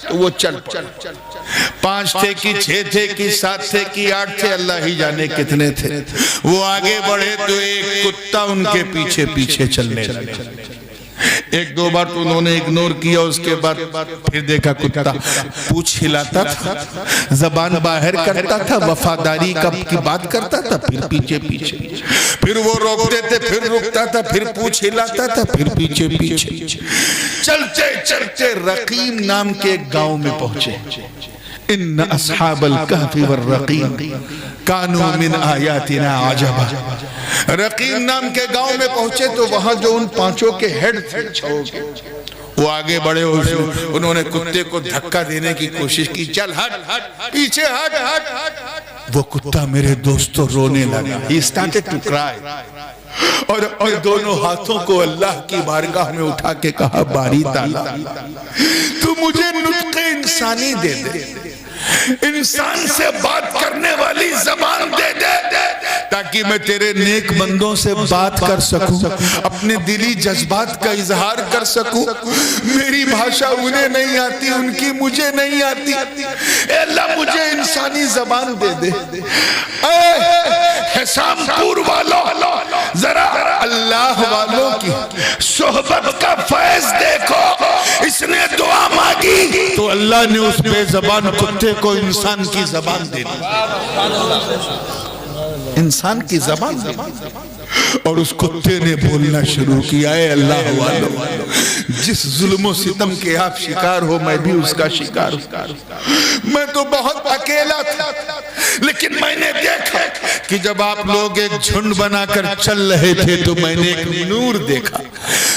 تو وہ چل 5 تھے کہ 6 تھے کہ 7 تھے کہ 8 تھے، اللہ ہی جانے کتنے تھے۔ وہ آگے بڑھے تو ایک کتا ان کے پیچھے پیچھے چلنے لگا۔ 1-2 بار تو انہوں نے اگنور کیا، اس کے بعد پھر دیکھا کتا پوچھ ہلاتا تھا، زبان باہر کرتا تھا، وفاداری کی بات کرتا تھا، پھر پیچھے پیچھے، پھر وہ روکتے تھے، پھر رکتا تھا، پھر پوچھ ہلاتا تھا، پھر پیچھے پیچھے، چلتے چلتے رقیم نام کے ایک گاؤں میں پہنچے۔ ان اصحاب الکہف والرقیم کانوا من آیاتنا عجبا۔ رقیم نام کے گاؤں میں پہنچے تو وہاں جو ان 5 کے ہیڈ تھے چھو کے، وہ آگے بڑھے، انہوں نے کتے کو دھکا دینے کی کوشش کی، چل ہٹ پیچھے ہٹ۔ وہ کتا میرے دوستو رونے لگا، he started to cry، اور دونوں ہاتھوں کو اللہ کی بارگاہ میں اٹھا کے کہا باری تعالیٰ تو مجھے نطق انسانی دے دے، انسان سے بات کرنے والی زبان دے دے، تاکہ میں تیرے نیک بندوں سے بات کر سکوں، اپنے دلی جذبات کا اظہار کر سکوں۔ میری بھاشا انہیں نہیں آتی، ان کی مجھے نہیں آتی، اے اللہ مجھے انسانی زبان دے دے۔ اے حسام پور والوں، ذرا اللہ والوں کی صحبت کا فیض دیکھو۔ اس نے دعا مانگی تو اللہ نے اس بے زبان کتے کو انسان کی زبان دے دی، انسان کی زبان دے دی، اور اس کتے نے بولنا شروع کیا، اے اللہ والوں، جس ظلم و ستم کے آپ شکار ہو میں بھی اس کا شکار ہوں۔ میں تو بہت اکیلا تھا، لیکن میں نے دیکھا کہ جب آپ لوگ ایک جھنڈ بنا کر چل رہے تھے تو میں نے ایک نور دیکھا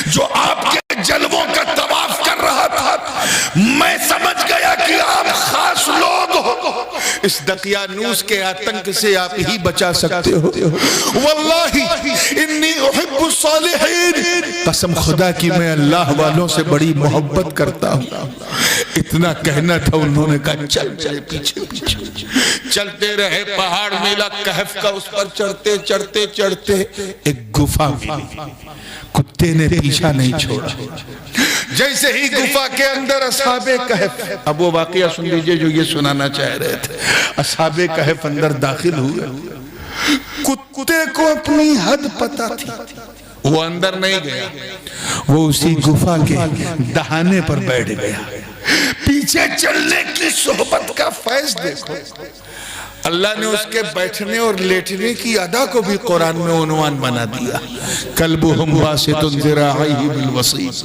جو آپ کے جلووں کا طواف کر رہا تھا۔ میں سمجھ گیا کہ آپ خاص لوگ ہو، اس دقیانوس کے آتنک سے آپ ہی بچا سکتے ہو۔ واللہ انی احب الصالحین، قسم خدا کی میں اللہ والوں سے بڑی محبت کرتا ہوں. اتنا کہنا تھا, انہوں نے کہا چل میرے پیچھے پیچھے. چلتے رہے, پہاڑ ملا کہف کا, اس پر چڑھتے چڑھتے چڑھتے ایک گفا ملی. کتے نے پیچھا نہیں چھوڑا. جیسے ہی گفا کے اندر اصحاب کہف, اب وہ واقعہ سن لیجئے جو یہ سنانا چاہ رہے تھے. اصحاب کہف اندر داخل ہوئے. کتے کو اپنی حد پتا تھی, وہ اندر نہیں گیا, وہ اسی گفا کے دہانے پر بیٹھ گیا. پیچھے چلنے کی صحبت کا فیض دیکھو. اللہ نے اس کے بیٹھنے اور لیٹنے کی ادا کو بھی قرآن میں عنوان بنا دیا. کلبہم باسط ذراعیہ بالوصید,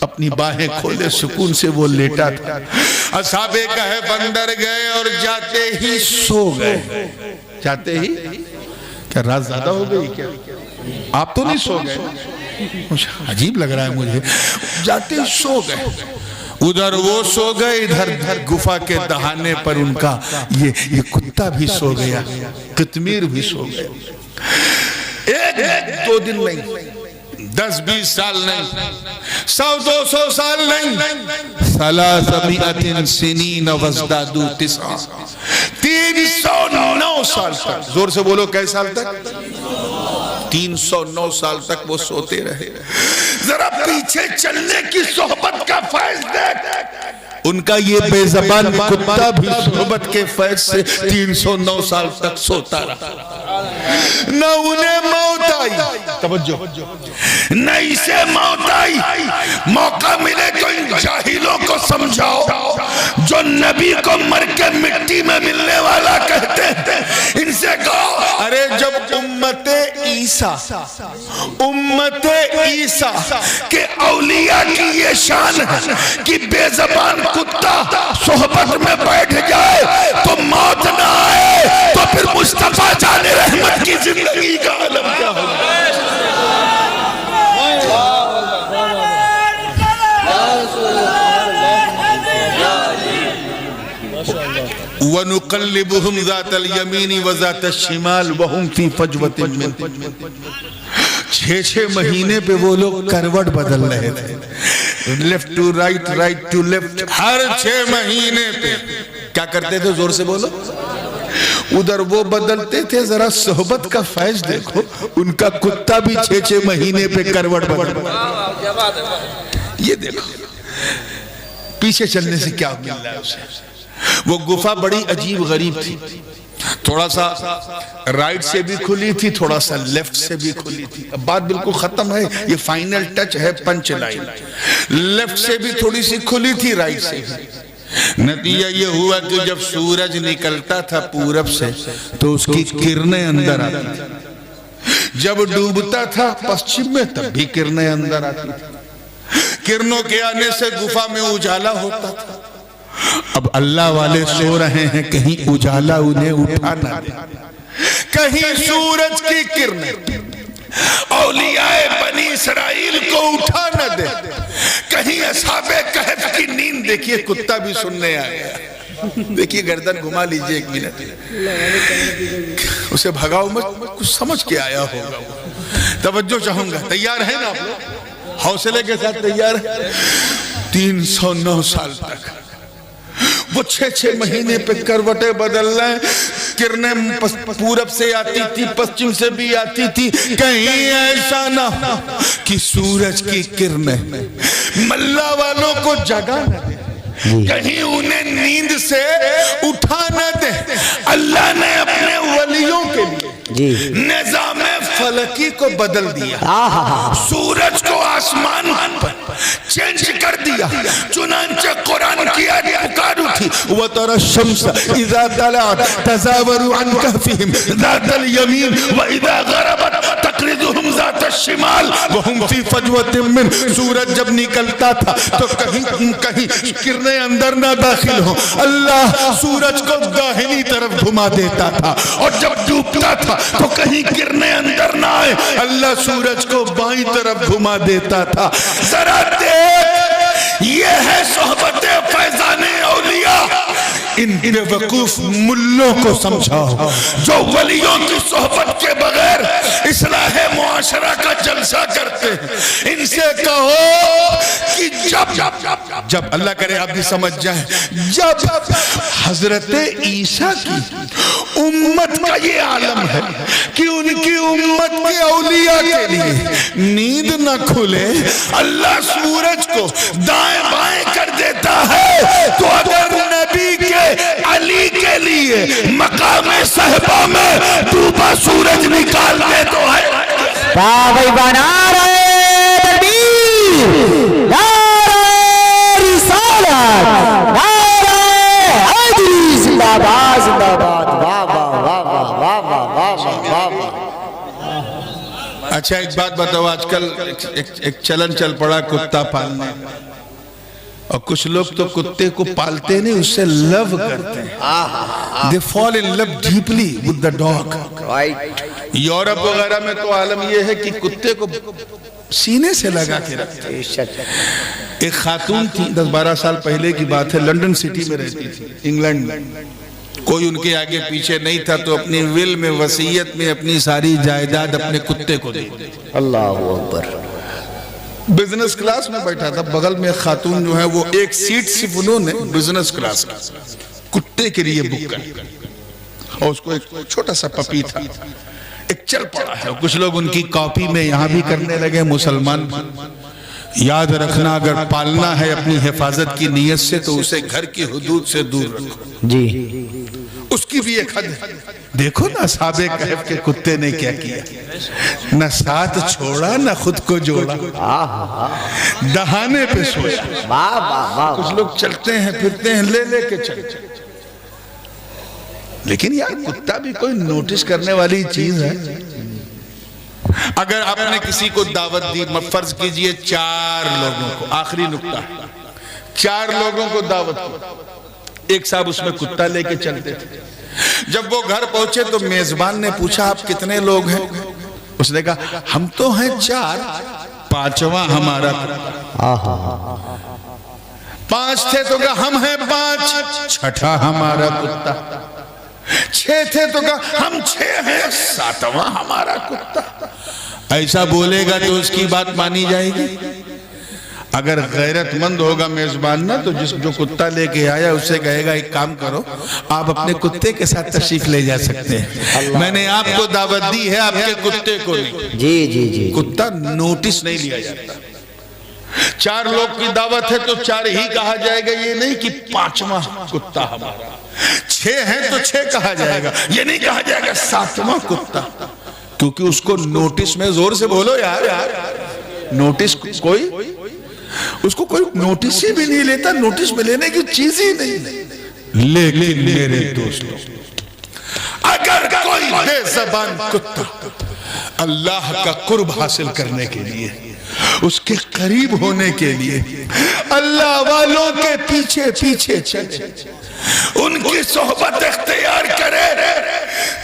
اپنی باہیں کھولے سکون سے وہ لیٹا تھا. اصحاب کہف اندر گئے اور جاتے ہی سو گئے. جاتے ہی, کیا رات زیادہ ہو گئی کیا؟ آپ تو نہیں سو گئے؟ عجیب لگ رہا ہے مجھے. جاتے ہی سو گئے. ادھر وہ سو گئے, ادھر گفا کے دہانے پر ان کا یہ کتا بھی سو گیا, قطمیر بھی سو گئے. ایک دو دن نہیں, 10-20 سال نہیں, 100-200 سال نہیں, 300 سنین وازدادوا 9 309 سال تک. زور سے بولو, کئی سال تک؟ 309 سال تک وہ سوتے رہے. ذرا پیچھے چلنے کی صحبت کا فیض دیکھ. ان کا یہ بے زبان کتا بھی صحبت کے فیض سے 309 سال تک سوتا رہا. نہ انہیں موت آئی, توجہ, نہ اسے موت آئی. موقع ملے تو ان جاہلوں کو سمجھاؤ جو نبی کو مر کے مٹی میں ملنے والا کہتے ہیں. ان سے کہو, ارے جب امت عیسیٰ کہ اولیاء کی یہ شان ہے کہ بے زبان کتا صحبت میں بیٹھ جائے تو موت نہ آئے, تو پھر مصطفیٰ جان رحمت کی زندگی کا عالم کیا ہوگا؟ وَنُقَلِّبُهُمْ ذَاتَ الْيَمِينِ وَذَاتَ الشِّمَالِ وَهُمْ فِي فَجْوَةٍ مِّنْ. 6 مہینے پہ وہ لوگ کروٹ بدل رہے تھے, left to right, right to left. ہر 6 مہینے پہ کیا کرتے تھے؟ زور سے بولو. ادھر وہ بدلتے تھے. ذرا صحبت کا فیض دیکھو, ان کا کتا بھی 6 مہینے پہ کروٹ بدل. یہ دیکھو پیچھے چلنے سے کیا مل رہا ہے اسے. وہ گفا بڑی عجیب غریب تھی. تھوڑا سا رائٹ سے بھی کھلی تھی, تھوڑا سا لیفٹ سے بھی کھلی تھی. اب بات بالکل ختم ہے, یہ فائنل ٹچ ہے, پنچ لائن. لیفٹ سے بھی تھوڑی سی کھلی تھی, رائٹ سے بھی. نتیجہ یہ ہوا کہ جب سورج نکلتا تھا پورب سے تو اس کی کرنیں اندر آتی تھی. جب ڈوبتا تھا پشچم میں تب بھی کرنیں اندر آتی تھی. کرنوں کے آنے سے گفا میں اجالا ہوتا تھا. اب اللہ والے سو رہے ہیں, کہیں اجالا انہیں اٹھا نہ دے, کہیں سورج کی کرنیں اولیاء بنی اسرائیل کو اٹھا نہ دے, کہیں اصحاب کہف کی نیند. دیکھیے کتا بھی سننے آیا. دیکھیے گردن گھما لیجئے 1 منٹ, اسے بھگاؤ مت, کچھ سمجھ کے آیا ہوگا. توجہ چاہوں گا, تیار ہیں نا آپ لوگ؟ حوصلے کے ساتھ تیار ہیں؟ 309 سال تک وہ 6 مہینے پہ کروٹیں بدل رہے. کرنیں پورب سے آتی تھی, پشچم سے بھی آتی تھی. کہیں ایسا نہ کہ سورج کی کرنیں ملا والوں کو جگا نہ دے, کہیں انہیں نیند سے اٹھا نہ دے. اللہ نے اپنے ولیوں کے لیے نظام فلکی کو بدل دیا. سورج کو آسمان پر چینج کر دیا. چنانچہ قرآن کی آیت پکار اٹھی, وَتَرَى الشَّمْسَ إِذَا طَلَعَتْ تَزَاوَرُ عَنْ كَهْفِهِمْ ذَاتَ الْيَمِينِ وَإِذَا غَرَبَتْ تَقْرِضُهُمْ ذَاتَ الشِّمَالِ وَهُمْ فِي فَجْوَةٍ مِّنْ. سورج جب نکلتا تھا تو کہیں کرنیں اندر نہ داخل ہوں, اللہ سورج کو داہنی طرف گھما دیتا تھا. اور جب ڈوبتا تھا تو کہیں کرنیں اندر نہ آئے, اللہ سورج کو بائیں طرف گھما دیتا تھا. ذرا دیکھ, یہ ہے صحبت فیضان اولیاء. ان بے وقوف ملوں کو سمجھاؤ جو ولیوں کی صحبت کے بغیر اصلاح اصلاح معاشرہ کا جلسہ کرتے ہیں، ان سے کہو کہ جب اللہ کرے آپ بھی سمجھ جائیں، جب حضرت عیسیٰ کی امت کا یہ عالم ہے کہ ان کی امت کے اولیاء کے لیے نیند نہ کھلے، اللہ سورج کو دائیں بائیں کر دیتا ہے، تو اگر نبی کے علی کے لیے مقام صحبہ میں ڈوبا سورج نکال دے تو ہے بھائی بنا رہے تکبیر، نعرہ رسالت، نعرہ حیدری، زندہ باد زندہ باد، واہ واہ واہ واہ واہ واہ واہ واہ۔ اچھا ایک بات بتاؤ، آج کل ایک چلن چل پڑا کتا پالنے، اور کچھ لوگ تو کتے کو پالتے نہیں، اس سے لو کرتے ہیں، they fall in love deeply with the dog۔ Europe وغیرہ میں تو عالم یہ ہے کہ کتے کو سینے سے لگا کے رکھتے ہیں۔ ایک خاتون تھی، 10-12 سال پہلے کی بات ہے، لنڈن سٹی میں رہتی تھی، انگلینڈ میں، کوئی ان کے آگے پیچھے نہیں تھا، تو اپنی ول میں وصیت میں اپنی ساری جائیداد اپنے کتے کو دی۔ اللہ اکبر۔ بزنس کلاس میں بیٹھا تھا، بغل میں خاتون جو ہے وہ ایک سیٹ صرف انہوں نے بزنس کلاس کتے کے لیے بک کر، اور اس کو ایک چھوٹا سا پپی تھا، ایک چل پڑا ہے، کچھ لوگ ان کی کاپی میں یہاں بھی کرنے لگے، مسلمان۔ یاد رکھنا اگر پالنا ہے اپنی حفاظت کی نیت سے تو اسے گھر کی حدود سے دور رکھو، جی اس کی بھی ایک حد ہے۔ دیکھو نا اصحاب کہف کے کتے نے کیا کیا، نہ ساتھ چھوڑا نہ خود کو جوڑا، دہانے پہ سوچا۔ کچھ لوگ چلتے ہیں پھرتے ہیں لے لے کے چلتے، لیکن یار کتا بھی کوئی نوٹس کرنے والی چیز ہے۔ اگر آپ نے کسی کو دعوت دی، فرض کیجئے 4 لوگوں کو، آخری نکتہ، 4 لوگوں کو دعوت دی، ایک صاحب اس میں کتا لے کے چلتے تھے۔ جب وہ گھر پہنچے تو میزبان نے پوچھا آپ کتنے لوگ ہیں؟ اس نے کہا ہم تو ہیں 4، 5واں ہمارا کتا۔ 5 تھے تو کہا ہم ہیں 5، 6واں ہمارا کتا۔ 6 تھے تو کہا ہم 6 ہیں، 7واں ہمارا کتا۔ ایسا بولے گا تو اس کی بات مانی جائے گی؟ اگر غیرت مند ہوگا میزبان نا، تو جو کتا لے کے آیا اسے کہے گا ایک کام کرو، آپ اپنے کتے کے ساتھ تشریف لے جا سکتے ہیں، میں نے آپ کو دعوت دی ہے، آپ کے کتے کو نہیں۔ جی جی جی، کتا نوٹس نہیں لیا جاتا۔ 4 لوگ کی دعوت ہے تو 4 ہی کہا جائے گا، یہ نہیں کہ 5واں کتا ہمارا۔ 6 ہیں تو 6 کہا جائے گا، یہ نہیں کہا جائے گا 7واں کتا، کیونکہ اس کو نوٹس میں زور سے بولو یار، نوٹس کوئی، اس کو کوئی نوٹس ہی بھی نہیں لیتا، نوٹس میں لینے کی چیز ہی نہیں۔ لیکن میرے دوستوں، اگر کوئی بے زبان کتا اللہ کا قرب حاصل کرنے کے لیے، اس کے قریب ہونے کے لیے اللہ والوں کے پیچھے پیچھے چلے، ان کی صحبت اختیار کرے،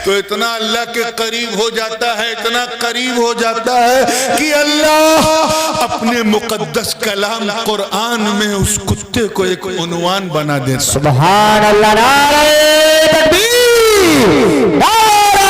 تو اتنا اللہ کے قریب ہو جاتا ہے، اتنا قریب ہو جاتا ہے کہ اللہ اپنے مقدس کلام قرآن میں اس کتے کو ایک عنوان بنا دے۔ سبحان اللہ، نعرہ تکبیر، نعرہ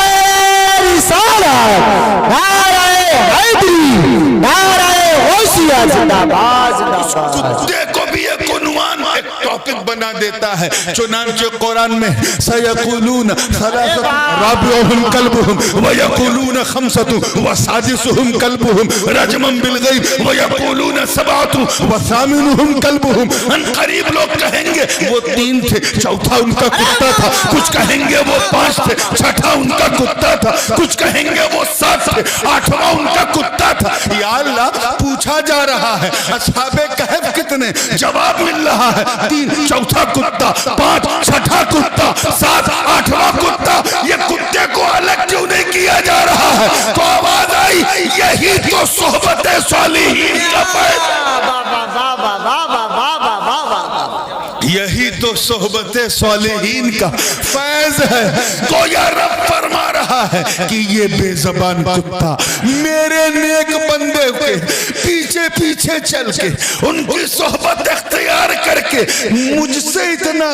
رسالت، نعرہ حیدری، نعرہ غوثیہ، زندہ باد زندہ باد۔ کتے کو بھی ایک عنوان، ایک ٹاپک بنا دیتا ہے۔ چنانچہ قرآن میں سَيَقُولُونَ ثَلَاثَةٌ رَابِعُهُمْ كَلْبُهُمْ وَيَقُولُونَ خَمْسَةٌ وَسَادِسُهُمْ كَلْبُهُمْ رَجْمًا بِالْغَيْبِ وَيَقُولُونَ سَبْعَةٌ وَثَامِنُهُمْ كَلْبُهُمْ۔ ان قریب لوگ کہیں گے وہ 3 تھے، چوتھا ان کا کتا تھا، کچھ کہیں گے وہ 5 تھے، چھٹا ان کا کتا تھا، کچھ کہیں گے وہ 7 تھے، 8واں ان کا کتا تھا۔ یا اللہ، پوچھا جا رہا ہے اصحاب کہف کتنے؟ جواب مل رہا ہے 3، چوتھا کتا، 5، چھٹا کتا، 7، 8واں کتا۔ یہ کتے کو الگ کیوں نہیں کیا جا رہا ہے؟ تو آواز آئی، یہی تو صحبت صالحین کا فائدہ، یہی تو صحبت صالحین کا فیض ہے۔ گویا رب فرما رہا ہے کہ یہ بے زبان کتا میرے نیک بندے کے پیچھے پیچھے پیچھے چل کے ان کی صحبت اختیار کر کے مجھ سے اتنا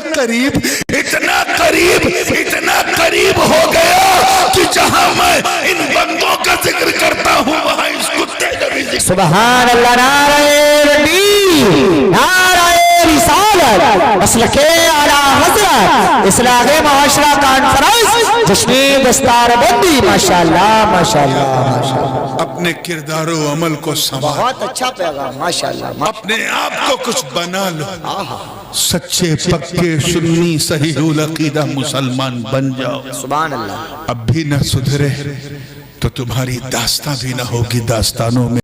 قریب ہو گیا کہ جہاں میں ان بندوں کا ذکر کرتا ہوں وہاں اس کتے کا بھی ذکر. سبحان اللہ. نعرہ تکبیر، نعرہ رسالت، مسلک اعلیٰ حضرت، اصلاح معاشرہ کانفرنس، جشن دستار بندی. ماشاءاللہ ماشاءاللہ ماشاءاللہ. اپنے کردار و عمل کو سنبھال، بہت اچھا پیغام. ماشاءاللہ. اپنے آپ کو کچھ بنا لو، سچے پکے سنی صحیح العقیدہ مسلمان بن جاؤ. سبحان اللہ. اب بھی نہ سدھرے تو تمہاری داستان بھی نہ ہوگی داستانوں میں.